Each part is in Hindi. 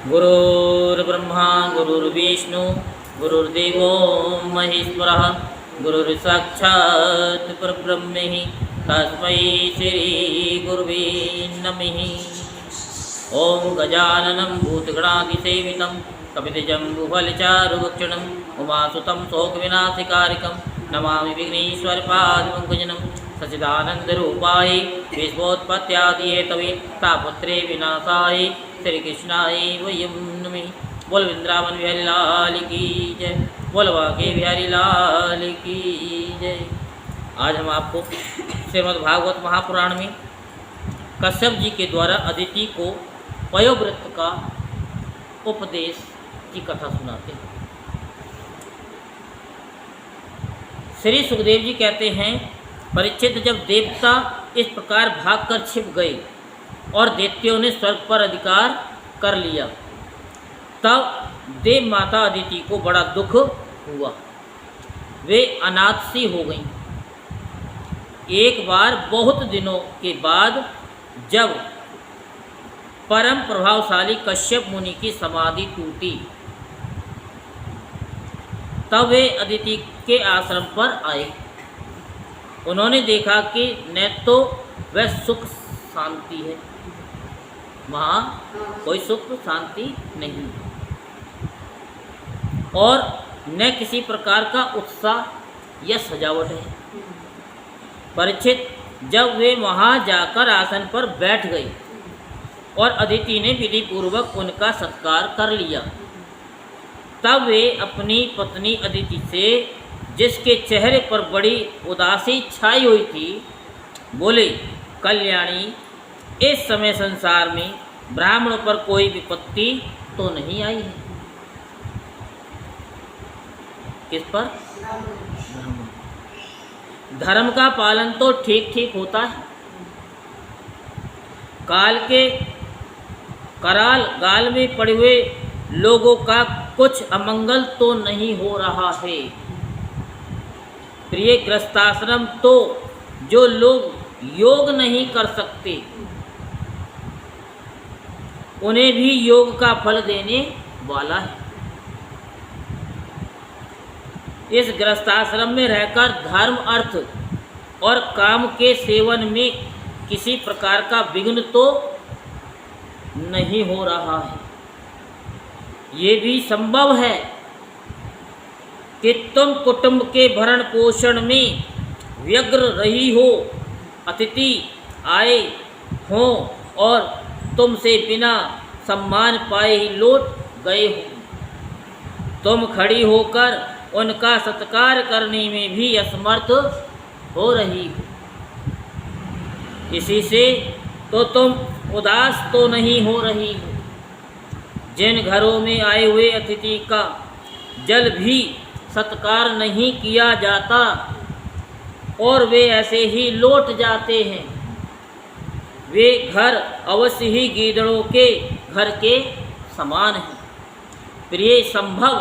गुरुर्ब्रह्मा गुरुर्विष्णु गुरुर्देवो महेश्वरः गुरुर्साक्षात् परब्रह्म तस्मै श्रीगुरुवे नमः। ओं गजाननं भूतगणाधिसेवितं कपितजम्बुफलचारुभक्षणं उमासुतं शोकविनाशकारिकं नमामि विघ्नेश्वरपादपङ्कजं सच्चिदानन्दरूपाय विश्वोत्पत्त्यादिहेतवे तापत्रे विनाशाय श्रीकृष्णाय वयं नमः। बोल वृंदावन बिहारी लाल की जय, बोल वाके बिहारी लाल की जय। आज हम आपको श्रीमद्भागवत महापुराण में कश्यप जी के द्वारा अदिति को पयोव्रत का उपदेश की कथा सुनाते हैं। श्री सुखदेव जी कहते हैं, परीक्षित, जब देवता इस प्रकार भागकर छिप गए और दैत्यों ने स्वर्ग पर अधिकार कर लिया, तब देव माता अदिति को बड़ा दुख हुआ। वे अनाथ सी हो गईं। एक बार बहुत दिनों के बाद जब परम प्रभावशाली कश्यप मुनि की समाधि टूटी, तब वे अदिति के आश्रम पर आए। उन्होंने देखा कि न तो वह सुख शांति है, वहाँ कोई सुख शांति नहीं, और न किसी प्रकार का उत्साह या सजावट है। परीक्षित, जब वे वहाँ जाकर आसन पर बैठ गए और अदिति ने विधि पूर्वक उनका सत्कार कर लिया, तब वे अपनी पत्नी अदिति से, जिसके चेहरे पर बड़ी उदासी छाई हुई थी, बोले, कल्याणी, इस समय संसार में ब्राह्मणों पर कोई विपत्ति तो नहीं आई है। किस पर? धर्म का पालन तो ठीक ठीक होता है, काल के कराल गाल में पड़े हुए लोगों का कुछ अमंगल तो नहीं हो रहा है। प्रिय, गृहस्थाश्रम तो जो लोग योग नहीं कर सकते, उन्हें भी योग का फल देने वाला है। इस गृहस्थाश्रम में रहकर धर्म, अर्थ और काम के सेवन में किसी प्रकार का विघ्न तो नहीं हो रहा है। ये भी संभव है कि तुम कुटुंब के भरण पोषण में व्यग्र रही हो, अतिथि आए हों और तुमसे बिना सम्मान पाए ही लौट गए हो। तुम खड़ी होकर उनका सत्कार करने में भी असमर्थ हो रही हो। इसी से तो तुम उदास तो नहीं हो रही हो। जिन घरों में आए हुए अतिथि का जल भी सत्कार नहीं किया जाता और वे ऐसे ही लौट जाते हैं, वे घर अवश्य ही गीदड़ों के घर के समान हैं। प्रिय, संभव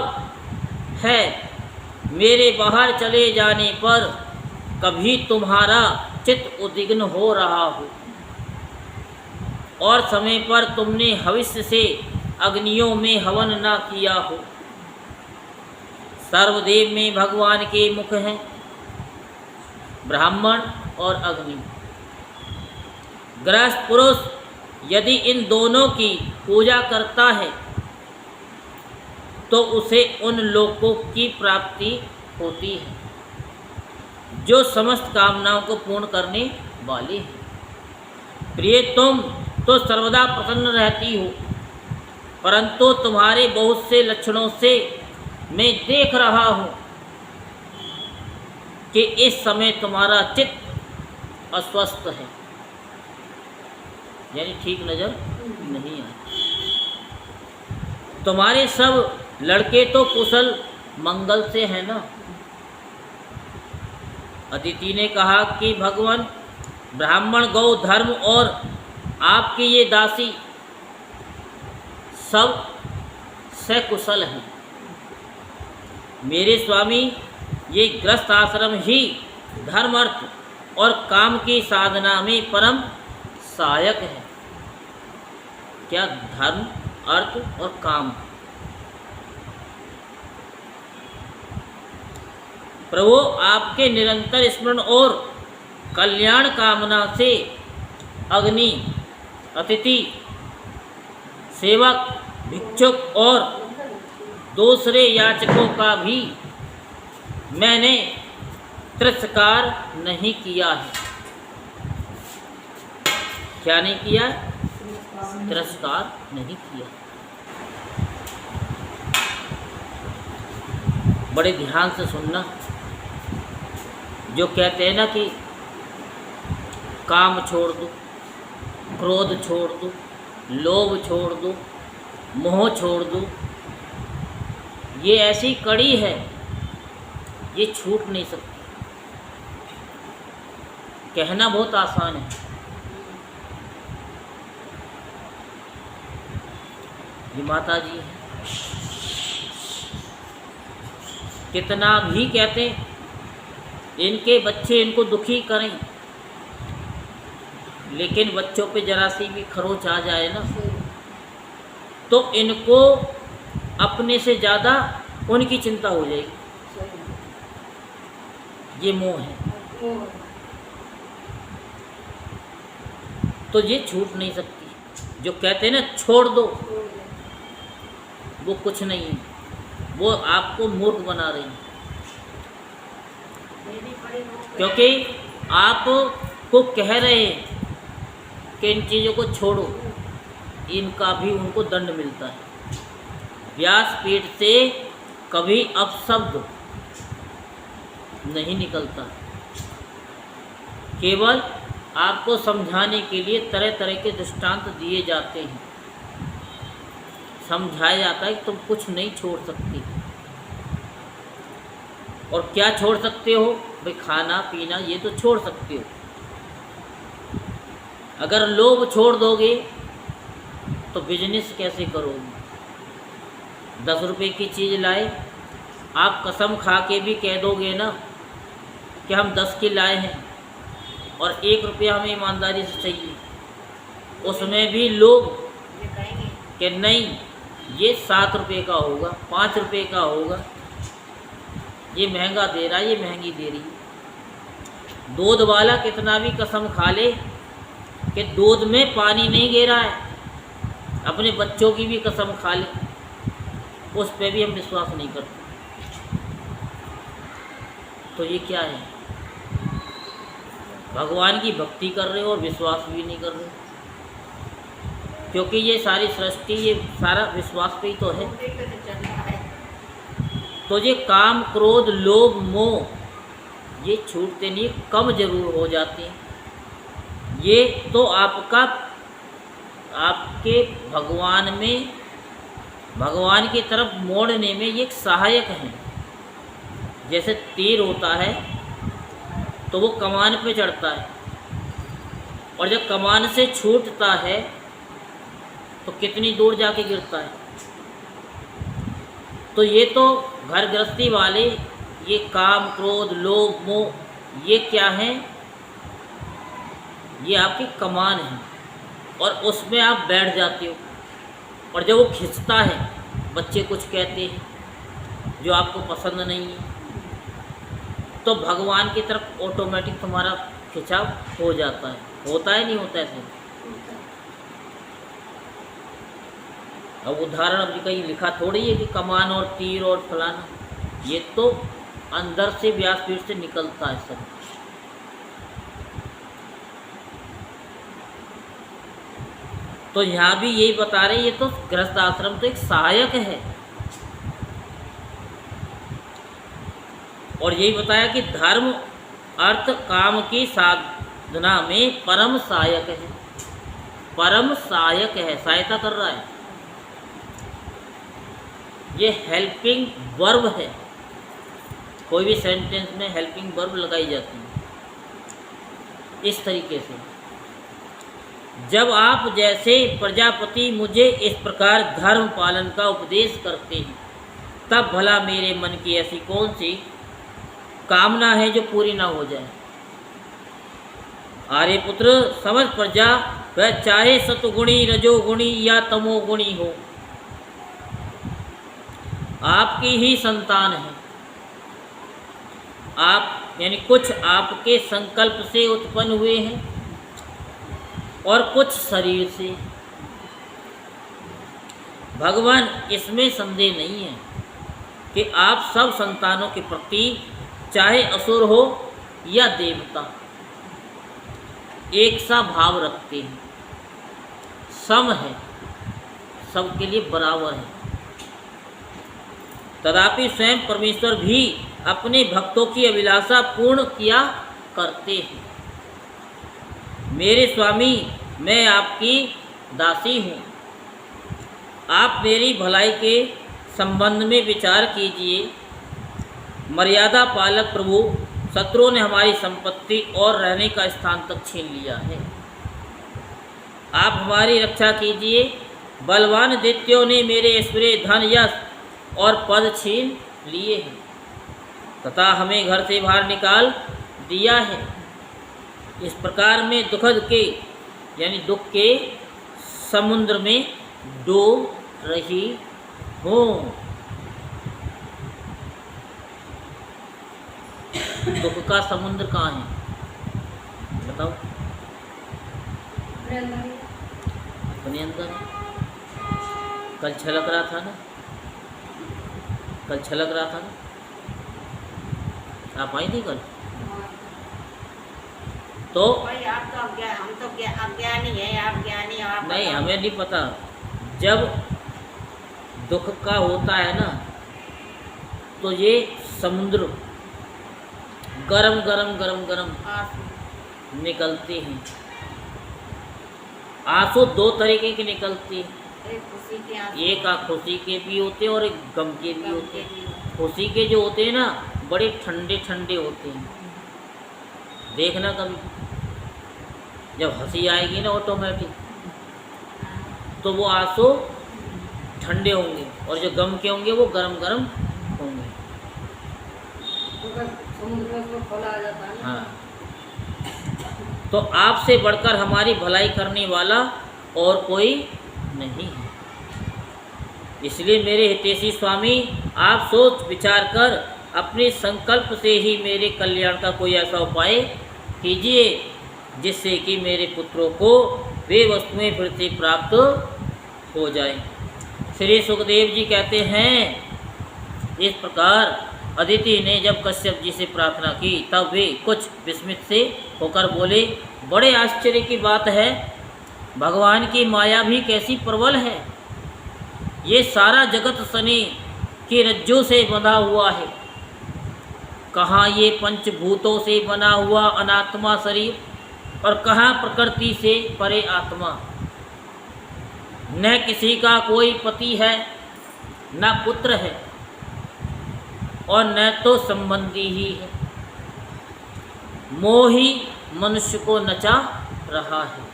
है मेरे बाहर चले जाने पर कभी तुम्हारा चित्त उद्विग्न हो रहा हो और समय पर तुमने भविष्य से अग्नियों में हवन न किया हो। सर्वदेव में भगवान के मुख हैं, ब्राह्मण और अग्नि। गृहस्थ पुरुष यदि इन दोनों की पूजा करता है तो उसे उन लोकों की प्राप्ति होती है जो समस्त कामनाओं को पूर्ण करने वाली है। प्रिय, तुम तो सर्वदा प्रसन्न रहती हो, परंतु तुम्हारे बहुत से लक्षणों से मैं देख रहा हूँ कि इस समय तुम्हारा चित्त अस्वस्थ है, यानी ठीक नजर नहीं है। तुम्हारे सब लड़के तो कुशल मंगल से हैं ना? अदिति ने कहा कि भगवान, ब्राह्मण, गौ, धर्म और आपकी ये दासी सब सकुशल हैं। मेरे स्वामी, ये गृहस्थ आश्रम ही धर्म, अर्थ और काम की साधना में परम सहायक है। क्या धर्म अर्थ और काम। प्रभु आपके निरंतर स्मरण और कल्याण कामना से अग्नि, अतिथि, सेवक, भिक्षुक और दूसरे याचकों का भी मैंने तिरस्कार नहीं किया है। क्या नहीं किया? तिरस्कार नहीं किया। बड़े ध्यान से सुनना। जो कहते हैं ना कि काम छोड़ दो, क्रोध छोड़ दो, लोभ छोड़ दो, मोह छोड़ दो, ये ऐसी कड़ी है, ये छूट नहीं सकती। कहना बहुत आसान है, ये माता जी है, कितना भी कहते इनके बच्चे इनको दुखी करें, लेकिन बच्चों पे जरा सी भी खरोच आ जाए ना तो इनको अपने से ज़्यादा उनकी चिंता हो जाएगी। ये मोह है, तो ये छूट नहीं सकती। जो कहते हैं ना छोड़ दो, वो कुछ नहीं है, वो आपको मूर्ख बना रही है। क्योंकि आप को कह रहे हैं कि इन चीज़ों को छोड़ो, इनका भी उनको दंड मिलता है। व्यासपीठ से कभी अपशब्द नहीं निकलता, केवल आपको समझाने के लिए तरह तरह के दृष्टांत दिए जाते हैं। समझाया जाता है कि तुम कुछ नहीं छोड़ सकती। और क्या छोड़ सकते हो भाई? खाना पीना ये तो छोड़ सकते हो। अगर लोभ छोड़ दोगे तो बिजनेस कैसे करोगे? 10 रुपए की चीज़ लाए, आप कसम खा के भी कह दोगे ना कि हम 10 की लाए हैं और 1 रुपया हमें ईमानदारी से चाहिए, उसमें भी लोग कि नहीं ये 7 रुपये का होगा, 5 रुपये का होगा, ये महंगा दे रहा है, ये महंगी दे रही है। दूध वाला कितना भी कसम खा ले कि दूध में पानी नहीं गिरा है, अपने बच्चों की भी कसम खा ले, उस पर भी हम विश्वास नहीं करते। तो ये क्या है? भगवान की भक्ति कर रहे हो और विश्वास भी नहीं कर रहे, क्योंकि ये सारी सृष्टि, ये सारा विश्वास पे ही तो है। तो ये काम, क्रोध, लोभ, मोह ये छूटते नहीं, कम जरूर हो जाते हैं। ये तो आपके भगवान में, भगवान की तरफ मोड़ने में ये एक सहायक है। जैसे तीर होता है तो वो कमान पे चढ़ता है, और जब कमान से छूटता है तो कितनी दूर जाके गिरता है। तो ये तो घर गृहस्थी वाले, ये काम, क्रोध, लोभ, मोह ये क्या हैं? ये आपकी कमान है, और उसमें आप बैठ जाते हो। और जब वो खिंचता है, बच्चे कुछ कहते हैं जो आपको पसंद नहीं है, तो भगवान की तरफ ऑटोमेटिक तुम्हारा खिंचाव हो जाता है। होता है नहीं होता ऐसे? अब उदाहरण अभी कहीं लिखा थोड़ी है कि कमान और तीर और फलाना, ये तो अंदर से व्यासपीठ से निकलता है सब। तो यहाँ भी यही बता रहे, ये तो गृहस्थ आश्रम तो एक सहायक है। और यही बताया कि धर्म, अर्थ, काम की साधना में परम सहायक है। परम सहायक है, सहायता कर रहा है। ये हेल्पिंग वर्ब है। कोई भी सेंटेंस में हेल्पिंग वर्ब लगाई जाती है इस तरीके से। जब आप जैसे प्रजापति मुझे इस प्रकार धर्म पालन का उपदेश करते हैं, तब भला मेरे मन की ऐसी कौन सी कामना है जो पूरी ना हो जाए। आर्यपुत्र समझ प्रजा, वह चाहे सतुगुणी, रजोगुणी या तमोगुणी हो, आपकी ही संतान है। आप यानी कुछ आपके संकल्प से उत्पन्न हुए हैं और कुछ शरीर से। भगवान, इसमें संदेह नहीं है कि आप सब संतानों के प्रति, चाहे असुर हो या देवता, एक सा भाव रखते हैं, सम है, सबके लिए बराबर है। तथापि स्वयं परमेश्वर भी अपने भक्तों की अभिलाषा पूर्ण किया करते हैं। मेरे स्वामी, मैं आपकी दासी हूँ, आप मेरी भलाई के संबंध में विचार कीजिए। मर्यादा पालक प्रभु, शत्रुओं ने हमारी संपत्ति और रहने का स्थान तक छीन लिया है, आप हमारी रक्षा कीजिए। बलवान दैत्यों ने मेरे ऐश्वर्य, धन, यश और पद छीन लिए हैं तथा हमें घर से बाहर निकाल दिया है। इस प्रकार मैं दुखद के यानी दुख के समुद्र में डूब रही हूँ। दुख का समुद्र कहाँ है बताओ? अपने अंदर है। कल छलक रहा था ना, कल छलक रहा था ना, आप आई थी कल? तो आप तो हम तो अज्ञानी है, आप ज्ञानी हो। आप नहीं, हमें नहीं पता। जब दुख का होता है ना, तो ये समुद्र गरम गरम गरम गरम निकलते हैं। आंसू दो तरीके के निकलते हैं, एक खुशी के भी होते हैं और एक गम के भी होते हैं। खुशी के जो होते हैं ना, बड़े ठंडे ठंडे होते हैं। देखना कभी, जब हंसी आएगी ना ऑटोमेटिक, तो वो आंसू ठंडे होंगे, और जो गम के होंगे वो गरम गरम होंगे। हाँ, तो आपसे बढ़कर हमारी भलाई करने वाला और कोई नहीं है। इसलिए मेरे हितैषी स्वामी, आप सोच विचार कर अपने संकल्प से ही मेरे कल्याण का कोई ऐसा उपाय कीजिए जिससे कि मेरे पुत्रों को वे वस्तुएं फिर से प्राप्त हो जाए। श्री सुखदेव जी कहते हैं, इस प्रकार अदिति ने जब कश्यप जी से प्रार्थना की, तब वे कुछ विस्मित से होकर बोले, बड़े आश्चर्य की बात है, भगवान की माया भी कैसी प्रबल है। ये सारा जगत शनि की रज्जू से बंधा हुआ है। कहाँ ये पंचभूतों से बना हुआ अनात्मा शरीर, और कहाँ प्रकृति से परे आत्मा। न किसी का कोई पति है, न पुत्र है, और न तो संबंधी ही है। मोह ही मनुष्य को नचा रहा है।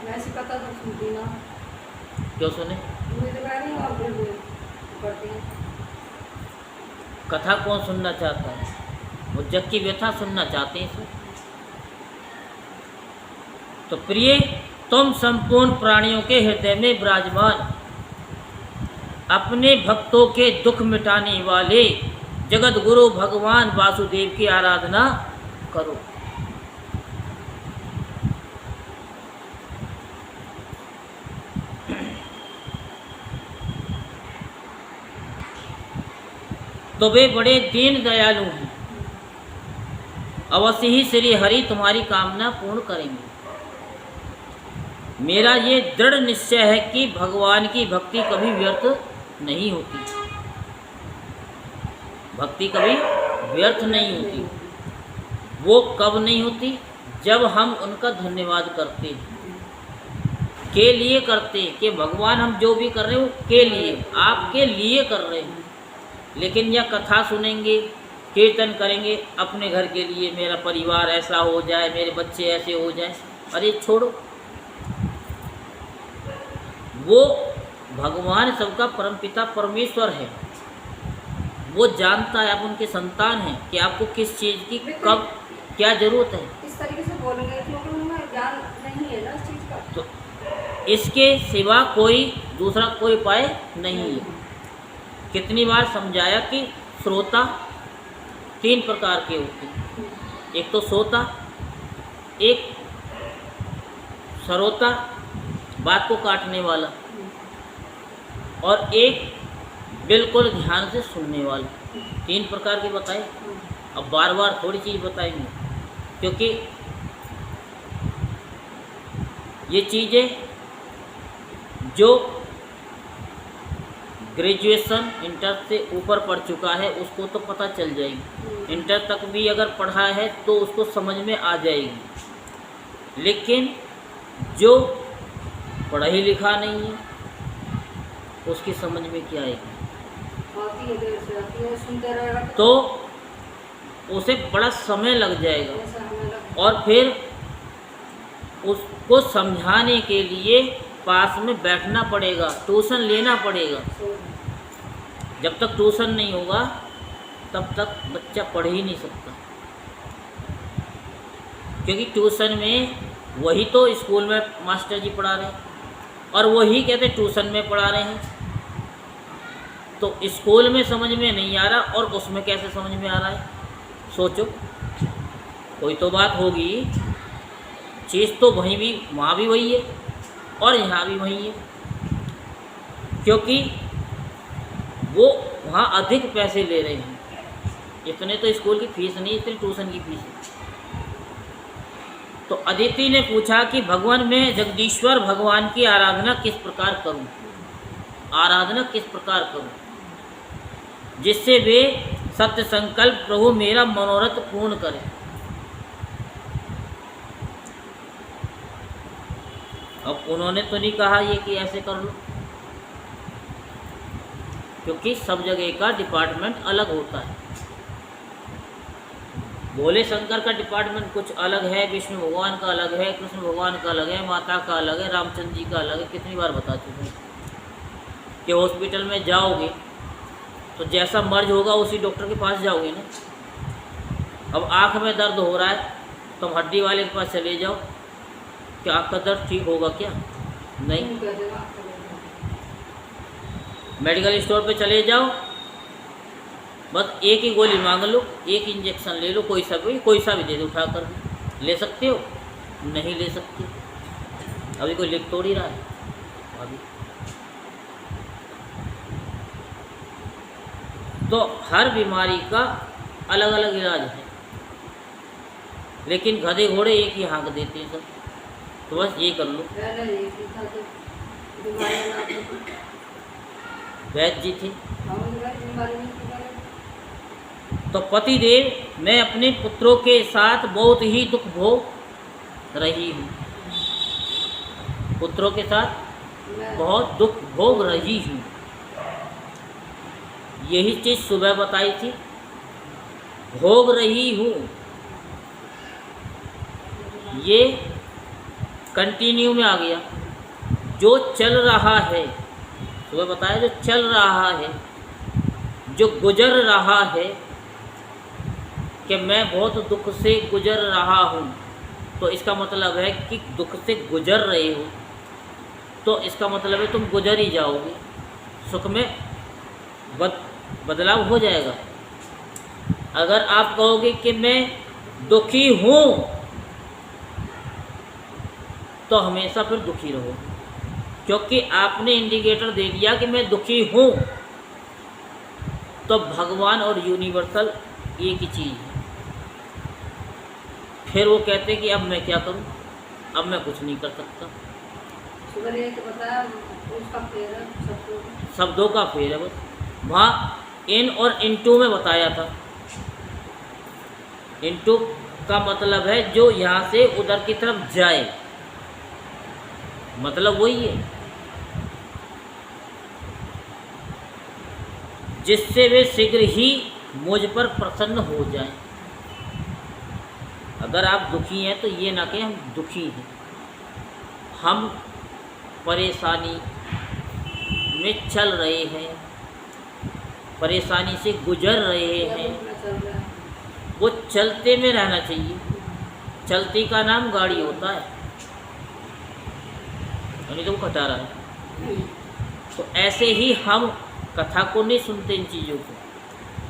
कथा तो सुनती ना। क्यों सुने? कथा कौन सुनना चाहता है? वो जग की व्यथा सुनना चाहते हैं सर। तो प्रिय, तुम संपूर्ण प्राणियों के हृदय में विराजमान, अपने भक्तों के दुख मिटाने वाले जगत गुरु भगवान वासुदेव की आराधना करो। तो वे बड़े दीन दयालु हैं, अवश्य ही श्री हरि तुम्हारी कामना पूर्ण करेंगे। मेरा ये दृढ़ निश्चय है कि भगवान की भक्ति कभी व्यर्थ नहीं होती। भक्ति कभी व्यर्थ नहीं होती। वो कब नहीं होती? जब हम उनका धन्यवाद करते हैं, के लिए करते हैं, कि भगवान हम जो भी कर रहे हो के लिए, आपके लिए कर रहे हैं। लेकिन यह कथा सुनेंगे, कीर्तन करेंगे अपने घर के लिए, मेरा परिवार ऐसा हो जाए, मेरे बच्चे ऐसे हो जाए, अरे छोड़ो। वो भगवान सबका परमपिता परमेश्वर है। वो जानता है, आप उनके संतान हैं, कि आपको किस चीज़ की कब क्या जरूरत है। इस तरीके से बोलेंगे क्योंकि उनमें ज्ञान नहीं है ना इस चीज़ का। तो इसके सिवा कोई दूसरा कोई उपाय नहीं है। कितनी बार समझाया कि श्रोता 3 प्रकार के होते हैं। एक तो श्रोता, एक श्रोता बात को काटने वाला, और एक बिल्कुल ध्यान से सुनने वाला। 3 प्रकार के बताए। अब बार बार थोड़ी चीज़ बताएंगे, क्योंकि ये चीज़ें जो ग्रेजुएशन इंटर से ऊपर पढ़ चुका है उसको तो पता चल जाएगी, इंटर तक भी अगर पढ़ा है तो उसको समझ में आ जाएगी। लेकिन जो पढ़ा ही लिखा नहीं है उसकी समझ में क्या आएगी? आती है, देर से आती है, सुनते रहेगा तो उसे बड़ा समय लग जाएगा, ऐसा हमें लगता और फिर उसको समझाने के लिए पास में बैठना पड़ेगा, ट्यूशन लेना पड़ेगा। है। जब तक ट्यूशन नहीं होगा तब तक बच्चा पढ़ ही नहीं सकता, क्योंकि ट्यूशन में वही तो स्कूल में मास्टर जी पढ़ा रहे हैं और वही कहते ट्यूशन में पढ़ा रहे हैं। तो स्कूल में समझ में नहीं आ रहा और उसमें कैसे समझ में आ रहा है? सोचो, कोई तो बात होगी। चीज़ तो वहीं भी, वहाँ भी वही है और यहाँ भी वही है, क्योंकि वो वहाँ अधिक पैसे ले रहे हैं। इतने तो स्कूल की फीस नहीं, इतनी ट्यूशन की फीस है। तो अदिति ने पूछा कि भगवान, मैं जगदीश्वर भगवान की आराधना किस प्रकार करूं? आराधना किस प्रकार करूं जिससे वे सत्य संकल्प प्रभु मेरा मनोरथ पूर्ण करें? अब उन्होंने तो नहीं कहा ये कि ऐसे कर लो, क्योंकि सब जगह का डिपार्टमेंट अलग होता है। भोले शंकर का डिपार्टमेंट कुछ अलग है, विष्णु भगवान का अलग है, कृष्ण भगवान का अलग है, माता का अलग है, रामचंद्र जी का अलग है। कितनी बार बता चुके हैं कि हॉस्पिटल में जाओगे तो जैसा मर्ज होगा उसी डॉक्टर के पास जाओगे ना। अब आँख में दर्द हो रहा है तो हम हड्डी वाले के पास चले जाओ, क्या आँख का दर्द ठीक होगा क्या? नहीं। कह देगा, कह देगा। मेडिकल स्टोर पे चले जाओ, बस एक ही गोली मांग लो, एक इंजेक्शन ले लो, कोई सा भी दे दो उठा कर। ले सकते हो? नहीं ले सकते। अभी कोई लिख तोड़ ही रहा है अभी। तो हर बीमारी का अलग अलग इलाज है, लेकिन गधे घोड़े एक ही हाँक देते हैं सब। तो बस ये कर लो। पहले ये सीखा तो बीमारी ना हो। वैद्य जी थे। हम बीमारी नहीं की। तो पतिदेव, मैं अपने पुत्रों के साथ बहुत ही दुख भोग रही हूँ। पुत्रों के साथ मैं बहुत दुख भोग रही हूँ। यही चीज़ सुबह बताई थी, भोग रही हूँ। ये कंटिन्यू में आ गया। जो चल रहा है, सुबह बताया, जो चल रहा है, जो गुजर रहा है, कि मैं बहुत दुख से गुजर रहा हूँ, तो इसका मतलब है कि दुख से गुजर रहे हो, तो इसका मतलब है तुम गुजर ही जाओगे। सुख में बदलाव हो जाएगा। अगर आप कहोगे कि मैं दुखी हूँ, तो हमेशा फिर दुखी रहो, क्योंकि आपने इंडिकेटर दे दिया कि मैं दुखी हूँ। तो भगवान और यूनिवर्सल एक ही चीज़ है। फिर वो कहते हैं कि अब मैं क्या करूँ, अब मैं कुछ नहीं कर सकता। सुबह ये तो बताया, उसका फेर है सबको। शब्दों का फेर है बस। वहाँ इन और इनटू में बताया था। इनटू का मतलब है जो यहाँ से उधर की तरफ जाए, मतलब वही है, जिससे वे शीघ्र ही मुझ पर प्रसन्न हो जाएं। अगर आप दुखी हैं तो ये ना कहें हम दुखी हैं, हम परेशानी में चल रहे हैं, परेशानी से गुजर रहे हैं। अपना चल रहा है। वो चलते में रहना चाहिए। चलती का नाम गाड़ी होता है, यानी तो वो कटा रहा है। तो ऐसे ही हम कथा को नहीं सुनते इन चीज़ों को,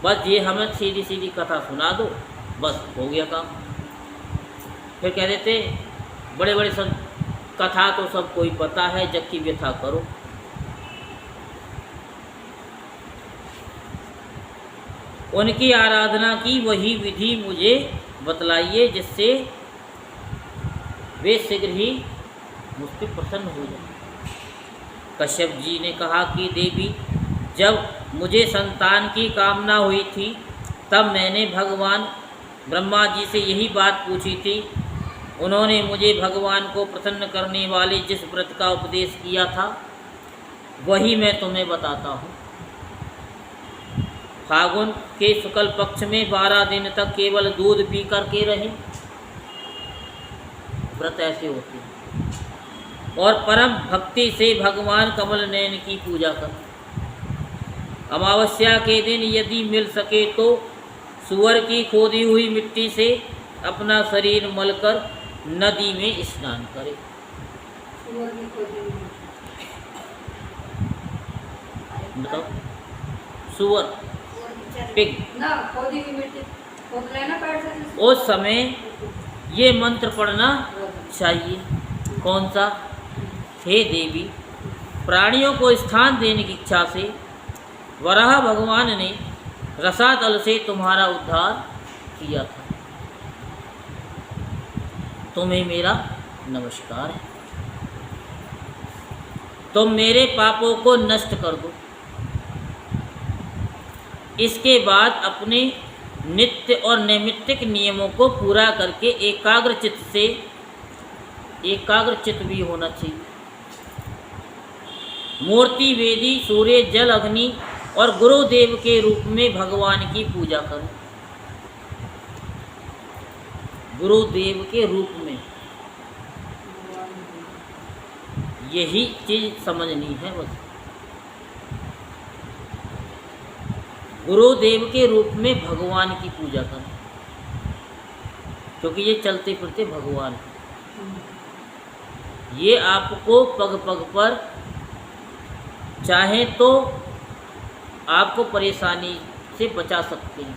बस ये हमें सीधी सीधी कथा सुना दो, बस हो गया काम। फिर कह देते बड़े बड़े संत कथा तो सब कोई पता है, जग की व्यथा करो। उनकी आराधना की वही विधि मुझे बतलाइए, जिससे वे शीघ्र ही मुझ पर प्रसन्न हो जाए। कश्यप जी ने कहा कि देवी, जब मुझे संतान की कामना हुई थी तब मैंने भगवान ब्रह्मा जी से यही बात पूछी थी। उन्होंने मुझे भगवान को प्रसन्न करने वाले जिस व्रत का उपदेश किया था वही मैं तुम्हें बताता हूँ। फागुन के शुक्ल पक्ष में 12 दिन तक केवल दूध पी कर के रहे, व्रत ऐसे होते हैं। और परम भक्ति से भगवान कमल नयन की पूजा कर। अमावस्या के दिन यदि मिल सके तो सुअर की खोदी हुई मिट्टी से अपना शरीर मलकर नदी में स्नान करे। बताओ, सुअर पिग ना खोदी हुई मिट्टी खोद लेना पैर से। उस समय ये मंत्र पढ़ना चाहिए। कौन सा? हे देवी, प्राणियों को स्थान देने की इच्छा से वराह भगवान ने रसातल से तुम्हारा उद्धार किया था। तुम्हें मेरा नमस्कार है। तुम मेरे पापों को नष्ट कर दो। इसके बाद अपने नित्य और नैमित्तिक नियमों को पूरा करके एकाग्र चित्त भी होना चाहिए। मूर्ति, वेदी, सूर्य, जल, अग्नि और गुरुदेव के रूप में भगवान की पूजा करो। गुरुदेव के रूप में, यही चीज समझनी है बस। गुरुदेव के रूप में भगवान की पूजा करो, क्योंकि ये चलते फिरते भगवान हैं। ये आपको पग पग पर चाहे तो आपको परेशानी से बचा सकते हैं,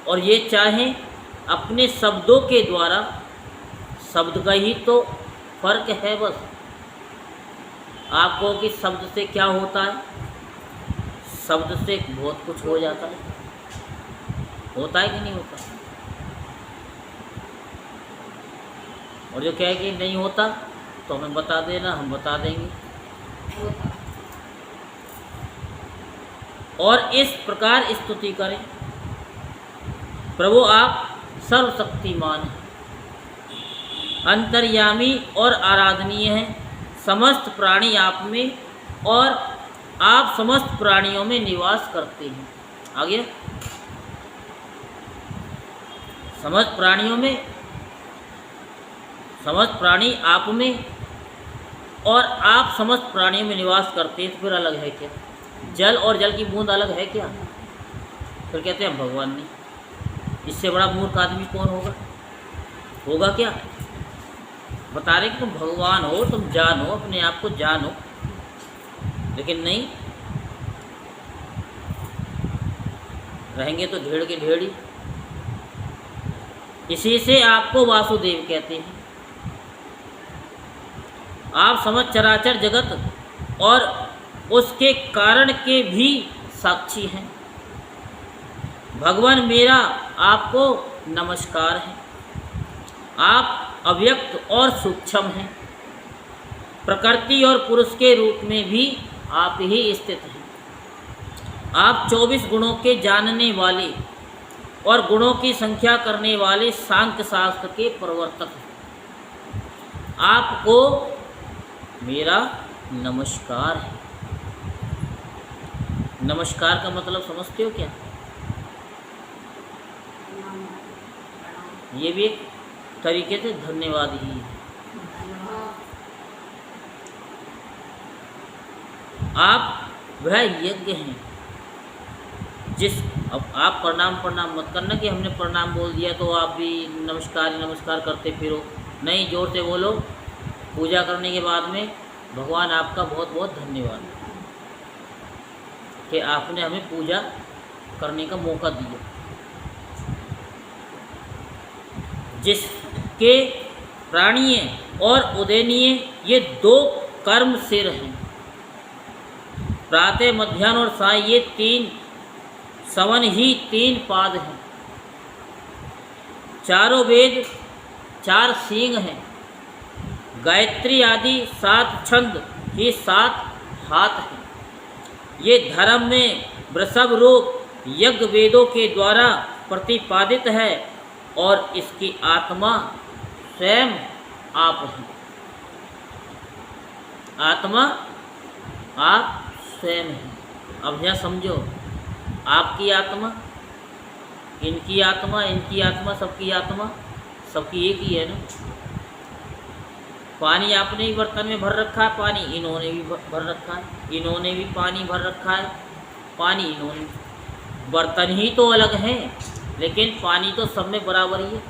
और ये चाहे अपने शब्दों के द्वारा, शब्द का ही तो फर्क है बस। आपको कि शब्द से क्या होता है, शब्द से बहुत कुछ हो जाता है। होता है कि नहीं होता? और जो कहे कि नहीं होता तो हमें बता देना, हम बता देंगे। और इस प्रकार स्तुति करें, प्रभु आप सर्वशक्तिमान हैं, अंतर्यामी और आराधनीय हैं। समस्त प्राणी आप में और आप समस्त प्राणियों में निवास करते हैं। आगे समस्त प्राणियों में, समस्त प्राणी आप में और आप समस्त प्राणियों में निवास करते हैं, तो फिर अलग है क्या? जल और जल की बूंद अलग है क्या? फिर कहते हैं भगवान नहीं। इससे बड़ा मूर्ख आदमी कौन होगा? होगा क्या? बता रहे कि तुम भगवान हो, तुम जानो, अपने आप को जानो, लेकिन नहीं, रहेंगे तो ढेड़ के ढेड़ ही। इसी से आपको वासुदेव कहते हैं। आप समस्त चराचर जगत और उसके कारण के भी साक्षी हैं। भगवान मेरा आपको नमस्कार है। आप अव्यक्त और सूक्ष्म हैं। प्रकृति और पुरुष के रूप में भी आप ही स्थित हैं। आप 24 गुणों के जानने वाले और गुणों की संख्या करने वाले सांख्य शास्त्र के प्रवर्तक हैं। आपको मेरा नमस्कार है। नमस्कार का मतलब समझते हो क्या? ये भी एक तरीके से धन्यवाद ही है। आप वह यज्ञ हैं जिस, अब आप प्रणाम मत करना कि हमने प्रणाम बोल दिया तो आप भी नमस्कार करते फिरो। नहीं, जोर से बोलो। पूजा करने के बाद में भगवान आपका बहुत बहुत धन्यवाद। कि आपने हमें पूजा करने का मौका दिया, जिसके प्राणीय और उदयनीय ये दो कर्म सिर हैं। प्रातः मध्याह्न और साय ये 3 सवन ही 3 पाद हैं। चारों वेद 4 सींग हैं। गायत्री आदि 7 छंद ही 7 हाथ हैं। ये धर्म में वृषभ रूप यज्ञ वेदों के द्वारा प्रतिपादित है और इसकी आत्मा स्वयं आप हैं। आत्मा आप स्वयं हैं। अब यह समझो, आपकी आत्मा, इनकी आत्मा, इनकी आत्मा, सबकी आत्मा, सबकी एक ही है ना। पानी आपने ही बर्तन में भर रखा है, पानी इन्होंने भी भर रखा है, इन्होंने भी पानी भर रखा है, पानी इन्होंने। बर्तन ही तो अलग हैं, लेकिन पानी तो सब में बराबर ही है।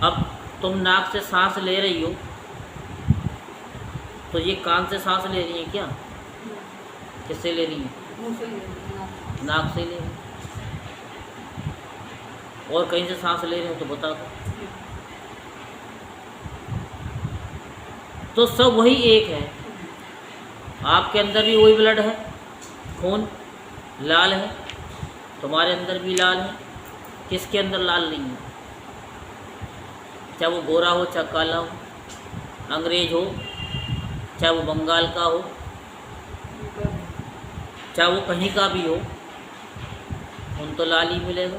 अब तुम नाक से सांस ले रही हो, तो ये कान से सांस ले रही है क्या? किससे ले रही है? मुंह से ले रही हैं। नाक से ले रही है। और कहीं से सांस ले रहे हो तो बता दो। तो सब वही एक है। आपके अंदर भी वही ब्लड है, खून लाल है, तुम्हारे अंदर भी लाल है। किसके अंदर लाल नहीं है? चाहे वो गोरा हो, चाहे काला हो, अंग्रेज हो, चाहे वो बंगाल का हो, चाहे वो कहीं का भी हो, उन तो लाल ही मिलेगा।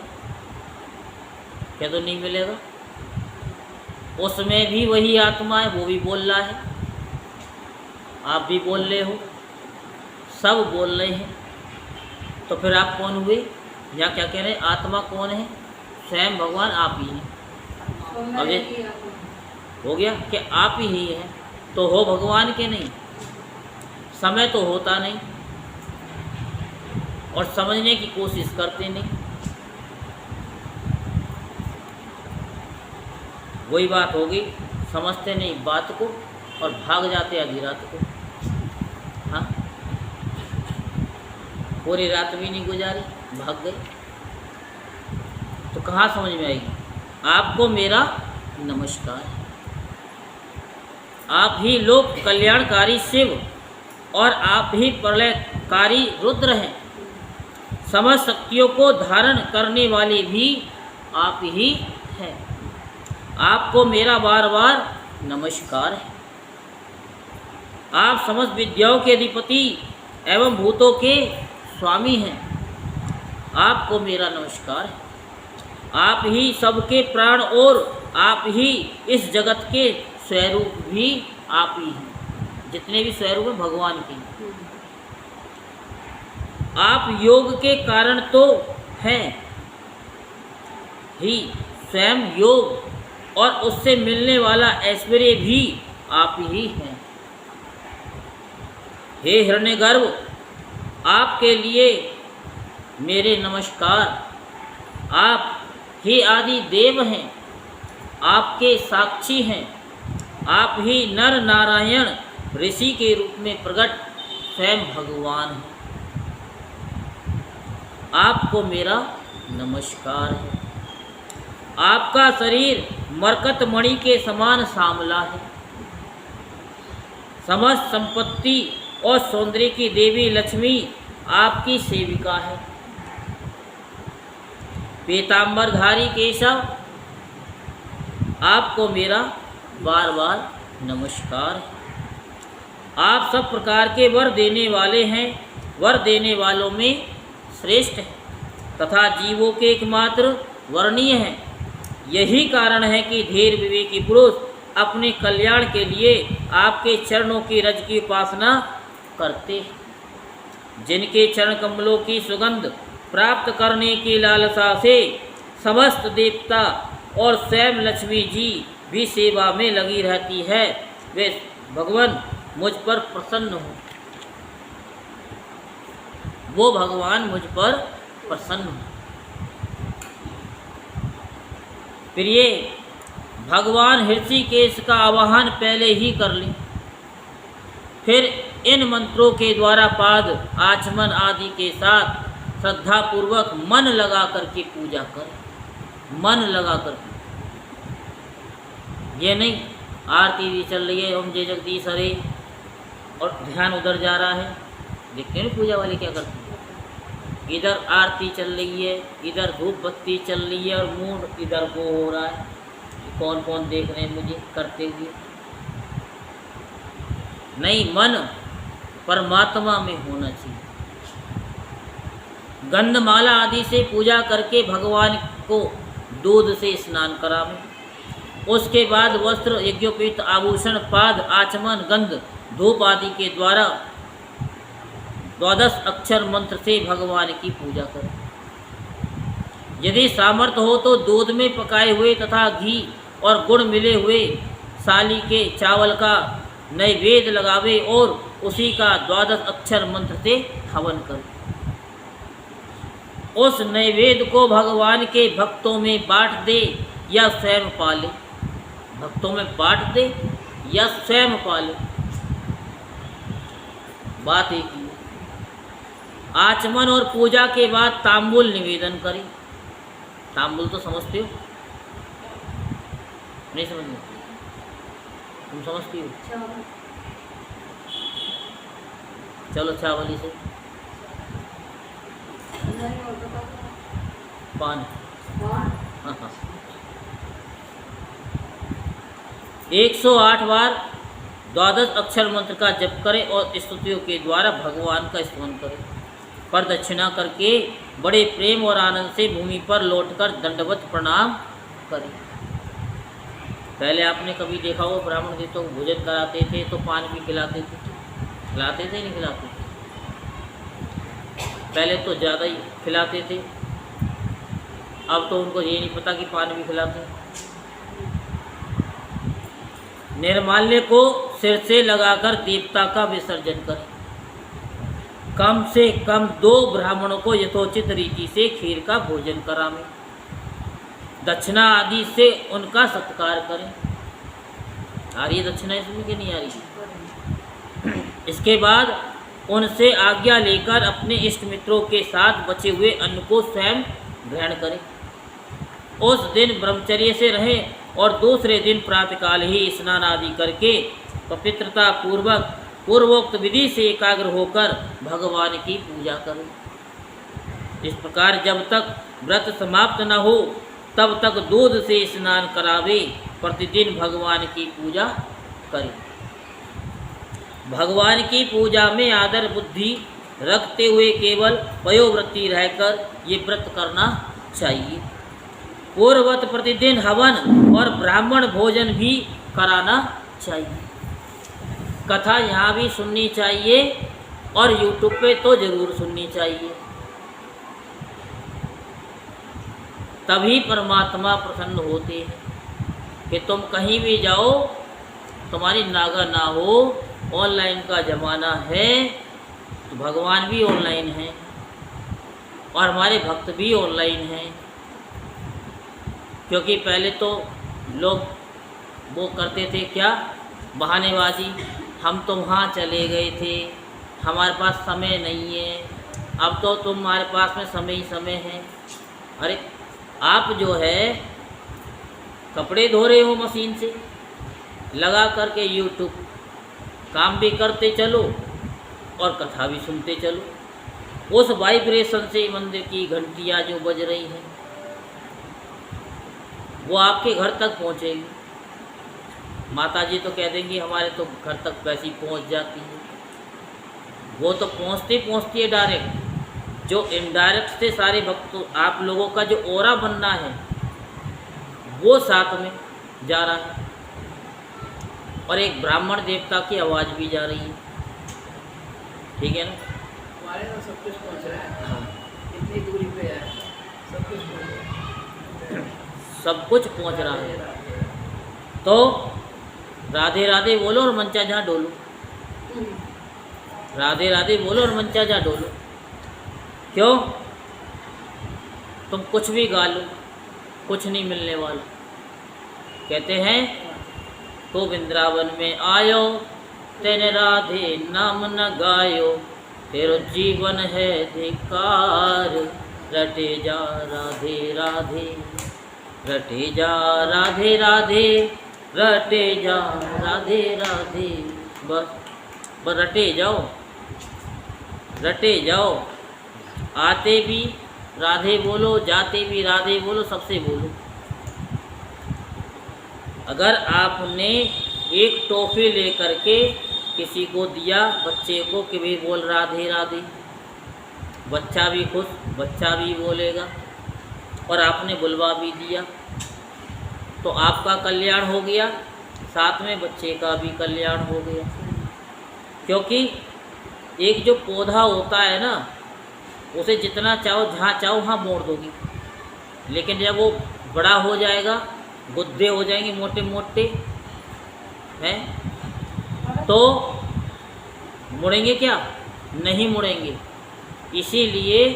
क्या तो नहीं मिलेगा? उसमें भी वही आत्मा है, वो भी बोल रहा है, आप भी बोल रहे हो, सब बोल रहे हैं। तो फिर आप कौन हुए? या क्या कह रहे हैं? आत्मा कौन है? स्वयं भगवान आप ही हैं। अब ये हो गया कि आप ही हैं, तो हो भगवान के नहीं। समय तो होता नहीं और समझने की कोशिश करते नहीं। वही बात होगी, समझते नहीं बात को और भाग जाते आधी रात को। हाँ, पूरी रात भी नहीं गुजारी, भाग गए। तो कहाँ समझ में आएगी? आपको मेरा नमस्कार। आप ही लोक कल्याणकारी शिव और आप ही प्रलयकारी रुद्र हैं। समस्त शक्तियों को धारण करने वाले भी आप ही हैं। आपको मेरा बार बार नमस्कार है। आप समस्त विद्याओं के अधिपति एवं भूतों के स्वामी हैं। आपको मेरा नमस्कार है। आप ही सबके प्राण और आप ही इस जगत के स्वरूप भी आप ही हैं। जितने भी स्वरूप हैं भगवान के, आप योग के कारण तो हैं ही, स्वयं योग और उससे मिलने वाला ऐश्वर्य भी आप ही हैं। हे हिरण्यगर्भ, आपके लिए मेरे नमस्कार। आप ही आदि देव हैं, आपके साक्षी हैं। आप ही नर नारायण ऋषि के रूप में प्रकट स्वयं भगवान हैं। आपको मेरा नमस्कार है। आपका शरीर मरकत मणि के समान सांवला है। समस्त संपत्ति और सौंदर्य की देवी लक्ष्मी आपकी सेविका है। पीतांबरधारी केशव, आपको मेरा बार बार नमस्कार है। आप सब प्रकार के वर देने वाले हैं, वर देने वालों में श्रेष्ठ हैं तथा जीवों के एकमात्र वर्णीय हैं। यही कारण है कि धीर विवेकी पुरुष अपने कल्याण के लिए आपके चरणों की रज की उपासना करते हैं। जिनके चरण कमलों की सुगंध प्राप्त करने की लालसा से समस्त देवता और स्वयं लक्ष्मी जी भी सेवा में लगी रहती है, वे भगवान मुझ पर प्रसन्न हो। वो भगवान मुझ पर प्रसन्न हो। प्रिय भगवान ऋषिकेश का आवाहन पहले ही कर लें, फिर इन मंत्रों के द्वारा पाद आचमन आदि के साथ श्रद्धापूर्वक मन लगा करके पूजा करें। मन लगा करके, ये नहीं आरती भी चल रही है ओम जय जगदीश हरे और ध्यान उधर जा रहा है। देखते हैं ना पूजा वाले क्या करते हैं, इधर आरती चल रही है, इधर धूप बत्ती चल रही है और मूड इधर को हो रहा है। कौन कौन देख रहे हैं मुझे करते हुए? नहीं, मन परमात्मा में होना चाहिए। गंधमाला आदि से पूजा करके भगवान को दूध से स्नान करावें। उसके बाद वस्त्र, यज्ञोपवीत आभूषण, पाद आचमन, गंध, धूप आदि के द्वारा 12 अक्षर मंत्र से भगवान की पूजा करें। यदि सामर्थ्य हो तो दूध में पकाए हुए तथा घी और गुड़ मिले हुए साली के चावल का नैवेद्य लगावे और उसी का 12 अक्षर मंत्र से हवन करें। उस नैवेद्य को भगवान के भक्तों में बांट दे या स्वयं पाले। भक्तों में बांट दे या स्वयं पाले, बात एक ही। आचमन और पूजा के बाद तांबूल निवेदन करें। तांबूल तो समझते हो? नहीं समझते? तुम समझती हो? चलो चावली से पान। हाँ हाँ, 108 बार 12 अक्षर मंत्र का जप करें और स्तुतियों के द्वारा भगवान का स्मरण करें। प्रदक्षिणा करके बड़े प्रेम और आनंद से भूमि पर लौटकर दंडवत प्रणाम करें। पहले आपने कभी देखा हो ब्राह्मण देवताओं को भोजन कराते थे तो पान भी खिलाते थे, खिलाते थे नहीं खिलाते थे? पहले तो ज़्यादा ही खिलाते थे, अब तो उनको ये नहीं पता कि पान भी खिलाते हैं। निर्माल्य को सिर से लगाकर देवता का विसर्जन करें। कम से कम 2 ब्राह्मणों को यथोचित रीति से खीर का भोजन करावें। दक्षिणा आदि से उनका सत्कार करें। आ रही है दक्षिणा इसमें कि नहीं आ रही? इसके बाद उनसे आज्ञा लेकर अपने इष्ट मित्रों के साथ बचे हुए अन्न को स्वयं ग्रहण करें। उस दिन ब्रह्मचर्य से रहें और दूसरे दिन प्रातःकाल ही स्नान आदि करके पवित्रता पूर्वक पूर्वोक्त विधि से एकाग्र होकर भगवान की पूजा करें। इस प्रकार जब तक व्रत समाप्त न हो तब तक दूध से स्नान करावे, प्रतिदिन भगवान की पूजा करें। भगवान की पूजा में आदर बुद्धि रखते हुए केवल पयोव्रती रहकर ये व्रत करना चाहिए। पूर्ववत प्रतिदिन हवन और ब्राह्मण भोजन भी कराना चाहिए। कथा यहाँ भी सुननी चाहिए और यूट्यूब पे तो ज़रूर सुननी चाहिए, तभी परमात्मा प्रसन्न होते हैं। कि तुम कहीं भी जाओ तुम्हारी नागा ना हो, ऑनलाइन का ज़माना है तो भगवान भी ऑनलाइन है और हमारे भक्त भी ऑनलाइन हैं। क्योंकि पहले तो लोग वो करते थे क्या, बहानेबाजी, हम तो वहाँ चले गए थे, हमारे पास समय नहीं है। अब तो तुम्हारे पास में समय ही समय है। अरे आप जो है कपड़े धो रहे हो मशीन से लगा करके यूट्यूब, काम भी करते चलो और कथा भी सुनते चलो। उस वाइब्रेशन से मंदिर की घंटियाँ जो बज रही हैं वो आपके घर तक पहुँचेगी। माता जी तो कह देंगी हमारे तो घर तक वैसी पहुँच जाती है। वो तो पहुँचती है डायरेक्ट। जो इनडायरेक्ट से सारे भक्तों आप लोगों का जो ओरा बनना है वो साथ में जा रहा है और एक ब्राह्मण देवता की आवाज़ भी जा रही है। ठीक है ना? हमारे यहाँ सब कुछ पहुँच रहा है। हाँ, इतनी दूरी पे है, सब कुछ पहुँच रहा है। सब कुछ पहुँच रहा है। तो राधे राधे बोलो और मंचा जहाँ डोलो। राधे राधे बोलो और मंचा जहाँ डोलो। क्यों? तुम कुछ भी गा लो, कुछ नहीं मिलने वाला। कहते हैं तो वृंदावन में आयो तेन राधे नाम न गायो, तेरो जीवन है धिकार। रटे जा राधे राधे, रटे जा राधे राधे, रटे जा राधे राधे। बस रटे जाओ, रटे जाओ। आते भी राधे बोलो, जाते भी राधे बोलो, सबसे बोलो। अगर आपने एक टॉफी लेकर के किसी को दिया बच्चे को कि भाई बोल राधे राधे, बच्चा भी खुश, बच्चा भी बोलेगा, और आपने बुलवा भी दिया, तो आपका कल्याण हो गया, साथ में बच्चे का भी कल्याण हो गया। क्योंकि एक जो पौधा होता है ना, उसे जितना चाहो जहाँ चाहो वहाँ मोड़ दोगी, लेकिन जब वो बड़ा हो जाएगा, गुद्दे हो जाएंगे मोटे मोटे हैं, तो मुड़ेंगे क्या? नहीं मुड़ेंगे। इसीलिए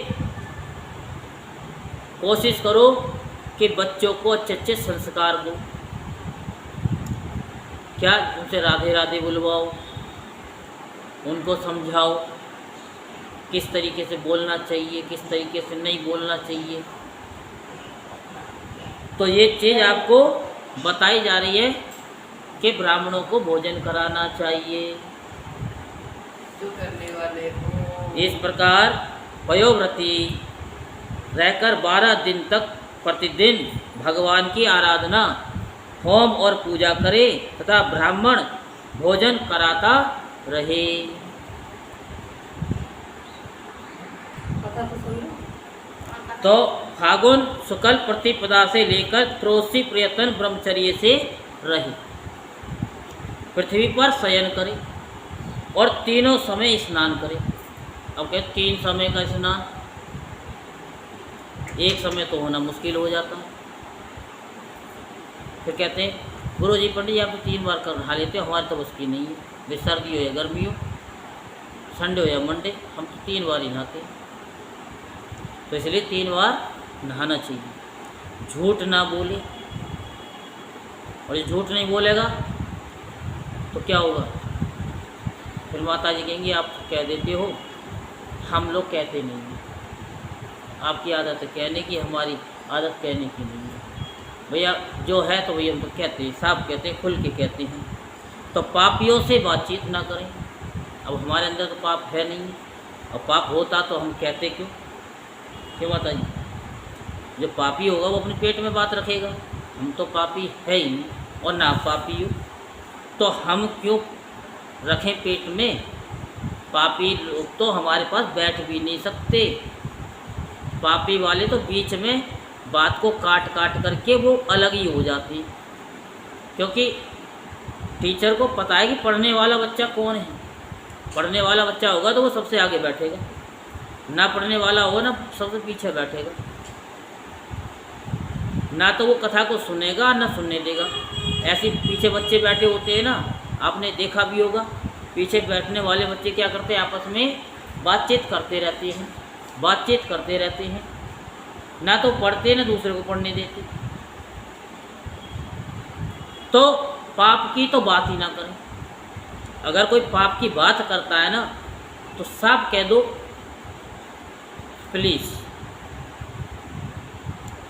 कोशिश करो कि बच्चों को अच्छे अच्छे संस्कार दो। क्या? उनसे राधे राधे बुलवाओ, उनको समझाओ किस तरीके से बोलना चाहिए, किस तरीके से नहीं बोलना चाहिए। तो ये चीज़ आपको बताई जा रही है कि ब्राह्मणों को भोजन कराना चाहिए। जो करने वाले हो। इस प्रकार पयोव्रती रहकर 12 दिन तक प्रतिदिन भगवान की आराधना, होम और पूजा करे तथा ब्राह्मण भोजन कराता रहे। पता तो सुन लो। तो फागुन शुक्ल प्रतिपदा से लेकर त्रयोदशी प्रयत्न ब्रह्मचर्य से रहे, पृथ्वी पर शयन करे और तीनों समय स्नान करे। अब कहते 3 समय का स्नान, एक समय तो होना मुश्किल हो जाता है। फिर कहते हैं गुरु जी पंडित जी आप तो 3 बार कर नहा लेते हो, हमारे तो उसकी नहीं है, वे सर्दी हो या गर्मी हो, संडे हो या मंडे, हम तो 3 बार ही नहाते हैं। तो इसलिए 3 बार नहाना चाहिए। झूठ ना बोले, और ये झूठ नहीं बोलेगा तो क्या होगा? फिर माता जी कहेंगी आप कह देते हो, हम लोग कहते नहीं हैं। आपकी आदत है कहने की, हमारी आदत कहने की नहीं है। भैया जो है तो भैया हम तो कहते हैं, साफ कहते हैं, खुल के कहते हैं। तो पापियों से बातचीत ना करें। अब हमारे अंदर तो पाप है नहीं, और पाप होता तो हम कहते क्यों? क्यों माता जी? जो पापी होगा वो अपने पेट में बात रखेगा। हम तो पापी है ही नहीं, और ना पापी हो, तो हम क्यों रखें पेट में? पापी लोग तो हमारे पास बैठ भी नहीं सकते। पापी वाले तो बीच में बात को काट काट करके वो अलग ही हो जाती, क्योंकि टीचर को पता है कि पढ़ने वाला बच्चा कौन है। पढ़ने वाला बच्चा होगा तो वो सबसे आगे बैठेगा, ना पढ़ने वाला होगा ना सबसे पीछे बैठेगा, ना तो वो कथा को सुनेगा ना सुनने देगा। ऐसे पीछे बच्चे बैठे होते हैं ना, आपने देखा भी होगा, पीछे बैठने वाले बच्चे क्या करते हैं? आपस में बातचीत करते रहते हैं, बातचीत करते रहते हैं, ना तो पढ़ते ना दूसरे को पढ़ने देते। तो पाप की तो बात ही ना करें। अगर कोई पाप की बात करता है ना, तो साफ कह दो प्लीज़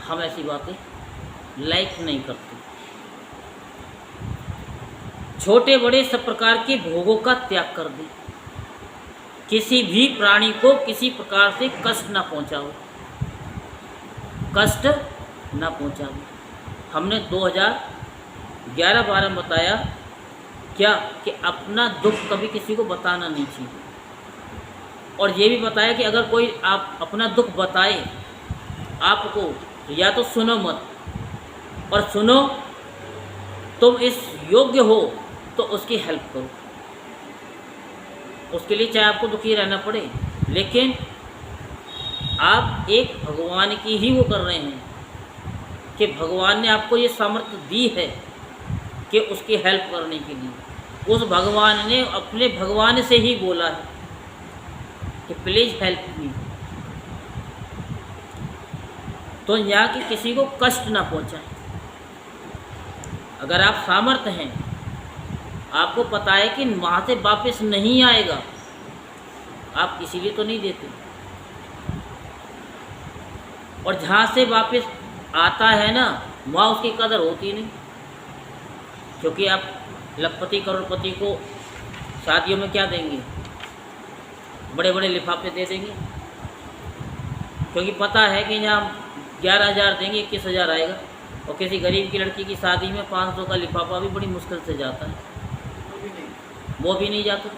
हम ऐसी बातें लाइक नहीं करते। छोटे बड़े सब प्रकार के भोगों का त्याग कर दे। किसी भी प्राणी को किसी प्रकार से कष्ट ना पहुंचाओ, कष्ट ना पहुंचाओ। हमने 2011-12 में बताया क्या कि अपना दुख कभी किसी को बताना नहीं चाहिए, और ये भी बताया कि अगर कोई आप अपना दुख बताए आपको, तो या तो सुनो मत, और सुनो तुम इस योग्य हो तो उसकी हेल्प करो। उसके लिए चाहे आपको दुखी रहना पड़े, लेकिन आप एक भगवान की ही वो कर रहे हैं कि भगवान ने आपको ये सामर्थ्य दी है कि उसकी हेल्प करने के लिए। उस भगवान ने अपने भगवान से ही बोला है कि प्लीज़ हेल्प मी। तो यहाँ कि किसी को कष्ट ना पहुँचाएं। अगर आप सामर्थ्य हैं, आपको पता है कि वहाँ से वापस नहीं आएगा, आप इसीलिए तो नहीं देते। और जहाँ से वापस आता है ना, वहाँ उसकी कदर होती नहीं, क्योंकि आप लखपति करोड़पति को शादियों में क्या देंगे, बड़े बड़े लिफाफे दे देंगे, क्योंकि पता है कि यहाँ 11,000 देंगे 21,000 आएगा। और किसी गरीब की लड़की की शादी में 500 का लिफाफा भी बड़ी मुश्किल से जाता है, वो भी नहीं जाता।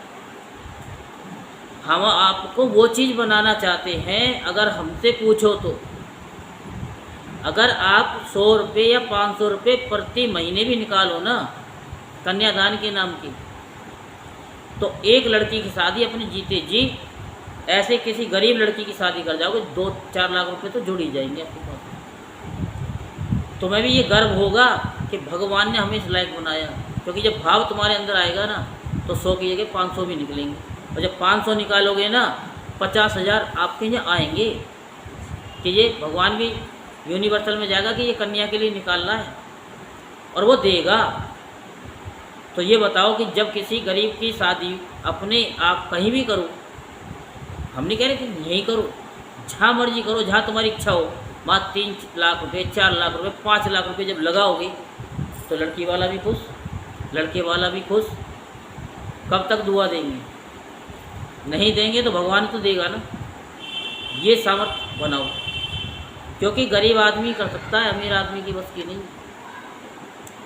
हम आपको वो चीज़ बनाना चाहते हैं। अगर हमसे पूछो तो अगर आप 100 रुपये या 500 रुपये प्रति महीने भी निकालो ना कन्यादान के नाम की, तो एक लड़की की शादी अपने जीते जी ऐसे किसी गरीब लड़की की शादी कर जाओगे, 2-4 लाख रुपए तो जुड़ ही जाएंगे आपके पास। तुम्हें भी ये गर्व होगा कि भगवान ने हमें इस लायक बनाया, क्योंकि जब भाव तुम्हारे अंदर आएगा ना तो 100 की जगह 500 भी निकलेंगे। और जब 500 निकालोगे ना 50,000 आपके यहाँ आएंगे कि ये भगवान भी यूनिवर्सल में जाएगा कि ये कन्या के लिए निकालना है, और वो देगा। तो ये बताओ कि जब किसी गरीब की शादी अपने आप कहीं भी करो, हम नहीं कह रहे कि यहीं करो, जहाँ मर्जी करो, जहाँ तुम्हारी इच्छा हो, वहाँ 3 लाख रुपये, 4 लाख रुपये, 5 लाख रुपये जब लगाओगे तो लड़की वाला भी खुश, लड़के वाला भी खुश। कब तक दुआ देंगे? नहीं देंगे तो भगवान तो देगा ना। ये सामर्थ्य बनाओ, क्योंकि गरीब आदमी कर सकता है, अमीर आदमी की बस की नहीं,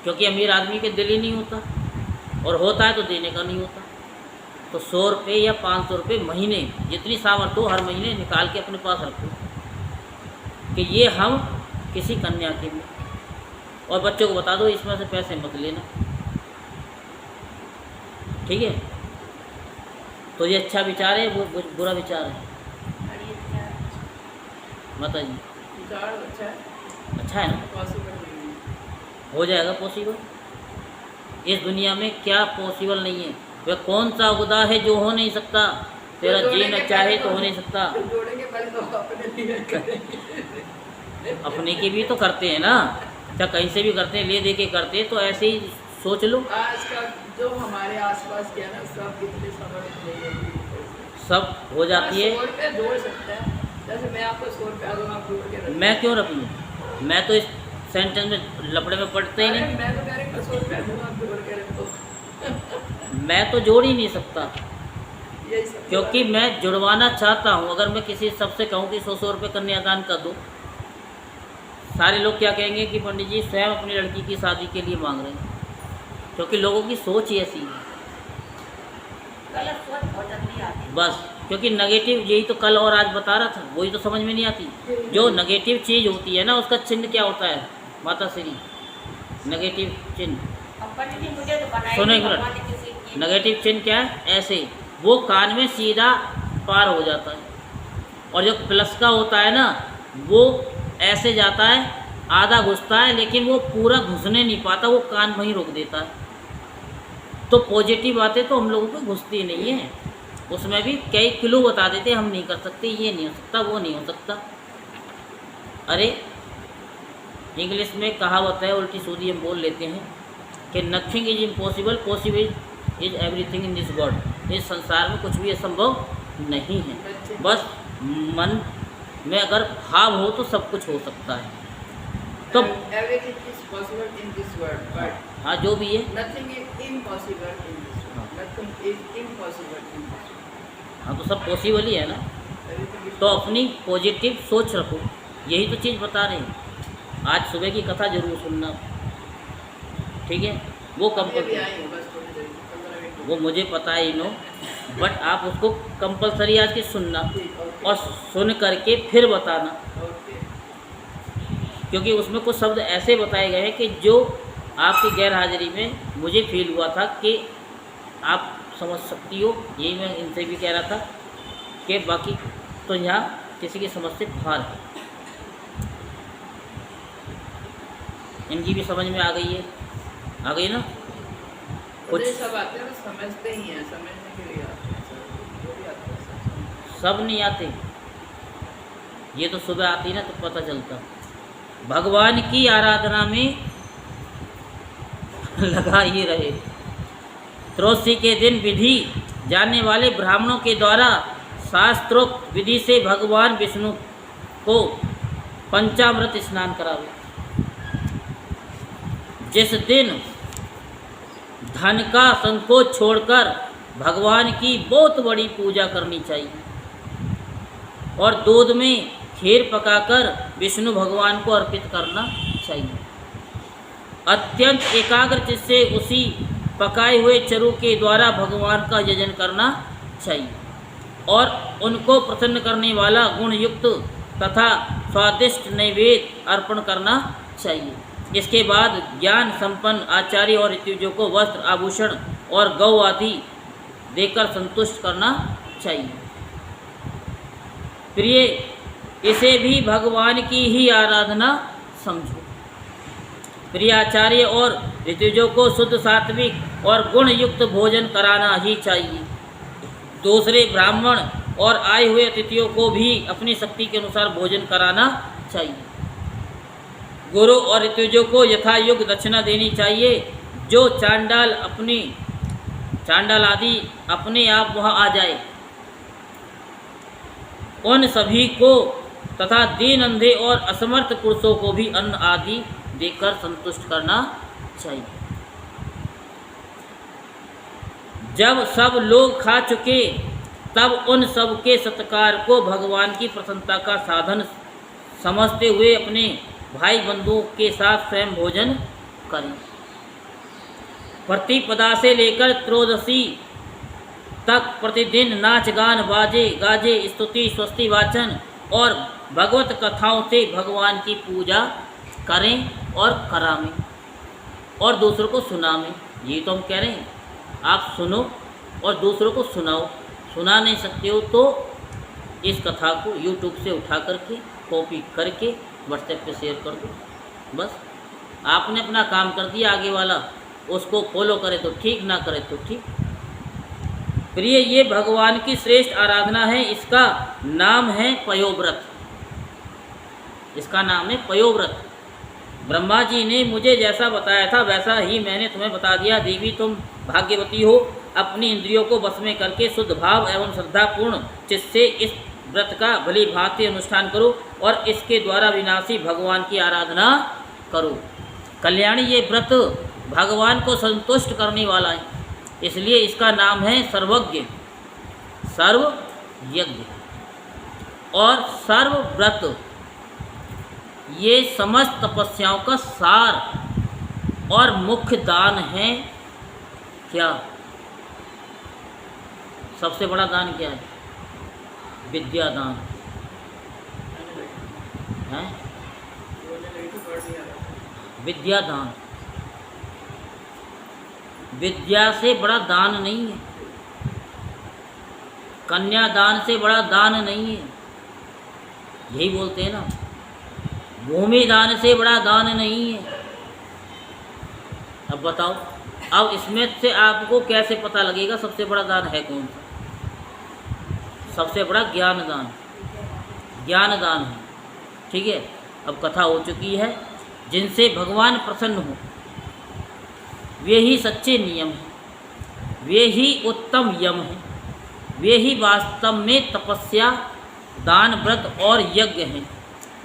क्योंकि अमीर आदमी के दिल ही नहीं होता, और होता है तो देने का नहीं होता। तो 100 रुपये या 500 रुपये महीने, जितनी सामर्थ्य हो हर महीने निकाल के अपने पास रखो कि ये हम किसी कन्या के लिए। और बच्चों को बता दो इसमें से पैसे मत लेना, ठीक है? तो ये अच्छा विचार है, वो बुरा विचार है? माता जी विचार अच्छा है, अच्छा है ना? पॉसिबल नहीं है। हो जाएगा पॉसिबल। इस दुनिया में क्या पॉसिबल नहीं है? वह कौन सा खुदा है जो हो नहीं सकता? तेरा जीना चाहे तो हो नहीं सकता। जोड़ेंगे पहले तो अपने लिए करेंगे। अपने की भी तो करते हैं ना, क्या कहीं से भी करते हैं, ले दे के करते हैं, तो ऐसे ही सोच लो। आज का जो हमारे आसपास क्या ना, सब कितने समझ नहीं है, सब हो जाती है। 100 रुपये जोड़ सकता है। जैसे मैं आपको 100 रुपये दूँ, आप जोड़ के रख, मैं क्यों रख लूँ? मैं तो इस सेंटेंस में लफड़े में पड़ते ही नहीं। मैं तो कह रही हूँ 100 रुपये दूँ, आप जोड़ के रखो। मैं तो जोड़ ही नहीं सकता, यही सब क्योंकि मैं जुड़वाना चाहता हूँ। अगर मैं किसी सबसे कहूँ कि 100 रुपये कन्यादान कर दो, सारे लोग क्या कहेंगे कि पंडित जी स्वयं अपनी लड़की की शादी के लिए मांग रहे हैं, क्योंकि लोगों की सोच ही ऐसी है। गलत सोच बहुत जल्दी आती है। बस क्योंकि नेगेटिव, यही तो कल और आज बता रहा था, वही तो समझ में नहीं आती। जो नेगेटिव चीज़ होती है ना, उसका चिन्ह क्या होता है माता श्री? नेगेटिव चिन्ह, अब पंडित जी मुझे तो बनाए सुनो एक नहीं, मिनट। भगवान ने किसी की- नेगेटिव चिन्ह क्या है? ऐसे वो कान में सीधा पार हो जाता है, और जो प्लस का होता है ना, वो ऐसे जाता है, आधा घुसता है, लेकिन वो पूरा घुसने नहीं पाता, वो कान वहीं रोक देता है। तो पॉजिटिव बातें तो हम लोगों को घुसती नहीं है, उसमें भी कई किलो बता देते हम नहीं कर सकते, ये नहीं हो सकता, वो नहीं हो सकता। अरे इंग्लिश में कहावत है, उल्टी सीधी हम बोल लेते हैं कि nothing is impossible, possible is everything in this world. इस संसार में कुछ भी असंभव नहीं है, बस मन में अगर भाव हो तो सब कुछ हो सकता है। तो everything is possible in this world, but हाँ, जो भी है, nothing is impossible in this world, nothing is impossible in this हाँ तो सब पॉसिबल ही है ना। वर्ल्ड। तो अपनी पॉजिटिव सोच रखो, यही तो चीज़ बता रहे हैं। आज सुबह की कथा जरूर सुनना, ठीक है? वो अभी आई कंपल्सरी, हूँ बस थोड़ी देर, 15 मिनट। वो मुझे पता है नो, बट आप उसको कंपल्सरी आज की सुनना, ठीक, ओके, और सुन करके फिर बताना, ओके। क्योंकि उसमें कुछ शब्द ऐसे बताए गए हैं कि जो आपकी गैर हाजिरी में मुझे फील हुआ था कि आप समझ सकती हो। यही मैं इनसे भी कह रहा था कि बाकी तो यहाँ किसी की समझ से बाहर है। इनकी भी समझ में आ गई है, आ गई ना? कुछ मुझे सब आते हैं, बस समझते ही हैं, समझने के लिए आते हैं सब, जो भी आते हैं सब समझते सब नहीं आते, ये तो सुबह आती ना तो पता चलता। भगवान की आराधना में लगा ही रहे, त्रयोदशी के दिन विधि जानने वाले ब्राह्मणों के द्वारा शास्त्रोक्त विधि से भगवान विष्णु को पंचामृत स्नान करावे। जिस दिन धन का संकोच छोड़कर भगवान की बहुत बड़ी पूजा करनी चाहिए और दूध में खीर पकाकर विष्णु भगवान को अर्पित करना चाहिए। अत्यंत एकाग्र चित्त से उसी पकाए हुए चरु के द्वारा भगवान का यजन करना चाहिए और उनको प्रसन्न करने वाला गुण युक्त तथा स्वादिष्ट नैवेद्य अर्पण करना चाहिए। इसके बाद ज्ञान संपन्न आचार्य और ऋतुजों को वस्त्र आभूषण और गौ आदि देकर संतुष्ट करना चाहिए। प्रिय, इसे भी भगवान की ही आराधना समझो। प्रिय, आचार्य और ऋतुजों को शुद्ध सात्विक और गुण युक्त भोजन कराना ही चाहिए। दूसरे ब्राह्मण और आए हुए अतिथियों को भी अपनी शक्ति के अनुसार भोजन कराना चाहिए। गुरु और ऋतुजों को यथायोग्य दक्षिणा देनी चाहिए। जो चांडाल आदि अपने आप वहाँ आ जाए उन सभी को तथा दीन अंधे और असमर्थ पुरुषों को भी अन्न आदि देकर संतुष्ट करना चाहिए। जब सब लोग खा चुके तब उन सब के सत्कार को भगवान की प्रसन्नता का साधन समझते हुए अपने भाई बंधुओं के साथ स्वयं भोजन करें। प्रतिपदा से लेकर त्रयोदशी तक प्रतिदिन नाच गान बाजे गाजे स्तुति स्वस्ति वाचन और भगवत कथाओं से भगवान की पूजा करें और करावें और दूसरों को सुनावें। ये तो हम कह रहे हैं, आप सुनो और दूसरों को सुनाओ। सुना नहीं सकते हो तो इस कथा को YouTube से उठा करके कॉपी करके व्हाट्सएप पे शेयर कर दो। बस आपने अपना काम कर दिया, आगे वाला उसको फॉलो करे तो ठीक, ना करे तो ठीक। प्रिय, ये भगवान की श्रेष्ठ आराधना है। इसका नाम है पयोव्रत। इसका नाम है पयोव्रत। ब्रह्मा जी ने मुझे जैसा बताया था वैसा ही मैंने तुम्हें बता दिया। देवी, तुम भाग्यवती हो। अपनी इंद्रियों को बस में करके शुद्ध भाव एवं श्रद्धापूर्ण चित्त से इस व्रत का भली भांति अनुष्ठान करो और इसके द्वारा विनाशी भगवान की आराधना करो। कल्याणी, ये व्रत भगवान को संतुष्ट करने वाला है, इसलिए इसका नाम है सर्वज्ञ, सर्वयज्ञ और सर्वव्रत। ये समस्त तपस्याओं का सार और मुख्य दान है। क्या सबसे बड़ा दान क्या है? विद्या दान है। विद्या दान, विद्या से बड़ा दान नहीं है। कन्यादान से बड़ा दान नहीं है। यही बोलते हैं ना, भूमि दान से बड़ा दान नहीं है। अब बताओ, अब इसमें से आपको कैसे पता लगेगा सबसे बड़ा दान है कौन सा? सबसे बड़ा ज्ञान दान, ज्ञान दान है। ठीक है, अब कथा हो चुकी है। जिनसे भगवान प्रसन्न हो वे ही सच्चे नियम हैं, वे ही उत्तम यम हैं, वे ही वास्तव में तपस्या, दान, व्रत और यज्ञ हैं।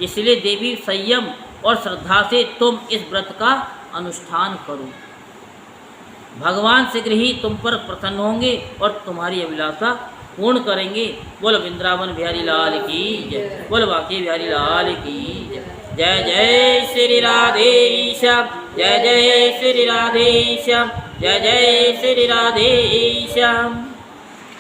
इसलिए देवी, संयम और श्रद्धा से तुम इस व्रत का अनुष्ठान करो। भगवान शीघ्र ही तुम पर प्रसन्न होंगे और तुम्हारी अभिलाषा पूर्ण करेंगे। बोल वृंदावन बिहारी लाल की जय, बोल बांके बिहारी लाल की जय। जय जय श्री राधे श्याम, जय जय श्री राधे श्याम, जय जय श्री राधे श्याम।